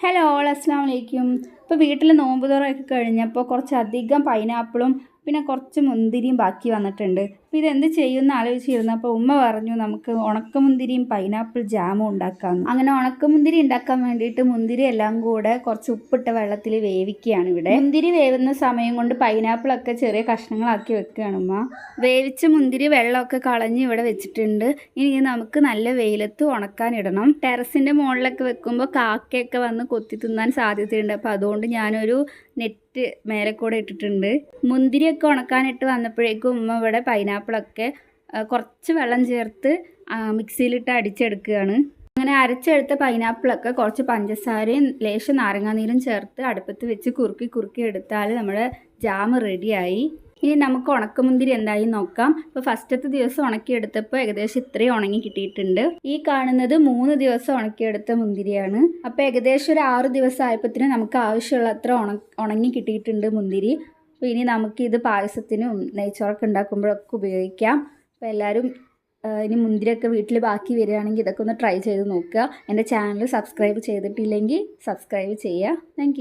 Hello all അസ്സാം വലൈക്കും. ഇപ്പോൾ വീട്ടിൽ നോമ്പ് തുറയൊക്കെ കഴിഞ്ഞപ്പോൾ കുറച്ചധികം പൈനാപ്പിളും പിന്നെ കുറച്ച് മുന്തിരിയും ബാക്കി വന്നിട്ടുണ്ട്. അപ്പോൾ ഇതെന്ത് ചെയ്യുമെന്ന് ആലോചിച്ചിരുന്നപ്പോൾ ഉമ്മ പറഞ്ഞു നമുക്ക് ഉണക്കമുന്തിരിയും പൈനാപ്പിൾ ജാമും ഉണ്ടാക്കാമെന്ന്. അങ്ങനെ ഉണക്കമുന്തിരി ഉണ്ടാക്കാൻ വേണ്ടിയിട്ട് മുന്തിരി എല്ലാം കൂടെ കുറച്ച് ഉപ്പിട്ട വെള്ളത്തിൽ വേവിക്കുകയാണ് ഇവിടെ. മുന്തിരി വേവുന്ന സമയം കൊണ്ട് പൈനാപ്പിളൊക്കെ ചെറിയ കഷ്ണങ്ങളാക്കി വെക്കുകയാണ് ഉമ്മ. വേവിച്ച മുന്തിരി വെള്ളമൊക്കെ കളഞ്ഞ് ഇവിടെ വെച്ചിട്ടുണ്ട്. ഇനി നമുക്ക് നല്ല വെയിലത്ത് ഉണക്കാനിടണം. ടെറസിൻ്റെ മുകളിലൊക്കെ വെക്കുമ്പോൾ കാക്കയൊക്കെ വന്ന് കൊത്തി തിന്നാൻ സാധ്യതയുണ്ട്. അപ്പോൾ അതുകൊണ്ട് ഞാനൊരു നെറ്റ് മേലെ കൂടെ ഇട്ടിട്ടുണ്ട്. മുന്തിരിയൊക്കെ ഉണക്കാനിട്ട് വന്നപ്പോഴേക്കും ഉമ്മ ഇവിടെ പൈനാപ്പിളൊക്കെ കുറച്ച് വെള്ളം ചേർത്ത് മിക്സിയിലിട്ട് അടിച്ചെടുക്കുകയാണ്. അങ്ങനെ അരച്ചെടുത്ത പൈനാപ്പിളൊക്കെ കുറച്ച് പഞ്ചസാരയും ലേശം നാരങ്ങാനീരും ചേർത്ത് അടുപ്പത്ത് വെച്ച് കുറുക്കി എടുത്താൽ നമ്മുടെ ജാം റെഡിയായി. ഇനി നമുക്ക് ഉണക്കമുന്തിരി എന്തായി നോക്കാം. ഇപ്പോൾ ഫസ്റ്റത്തെ ദിവസം ഉണക്കിയെടുത്തപ്പോൾ ഏകദേശം ഇത്രയും ഉണങ്ങി കിട്ടിയിട്ടുണ്ട്. ഈ കാണുന്നത് 3 ദിവസം ഉണക്കിയെടുത്ത മുന്തിരിയാണ്. അപ്പോൾ ഏകദേശം ഒരു 6 ദിവസം ആയപ്പോഴത്തേനും നമുക്ക് ആവശ്യമുള്ള അത്ര ഉണങ്ങി കിട്ടിയിട്ടുണ്ട് മുന്തിരി. അപ്പോൾ ഇനി നമുക്കിത് പായസത്തിനും നെയ്ച്ചോറൊക്കെ ഉണ്ടാക്കുമ്പോഴൊക്കെ ഉപയോഗിക്കാം. അപ്പോൾ എല്ലാവരും ഇനി മുന്തിരിയൊക്കെ വീട്ടിൽ ബാക്കി വരികയാണെങ്കിൽ ഇതൊക്കെ ഒന്ന് ട്രൈ ചെയ്ത് നോക്കുക. എൻ്റെ ചാനൽ സബ്സ്ക്രൈബ് ചെയ്തിട്ടില്ലെങ്കിൽ സബ്സ്ക്രൈബ് ചെയ്യുക. താങ്ക്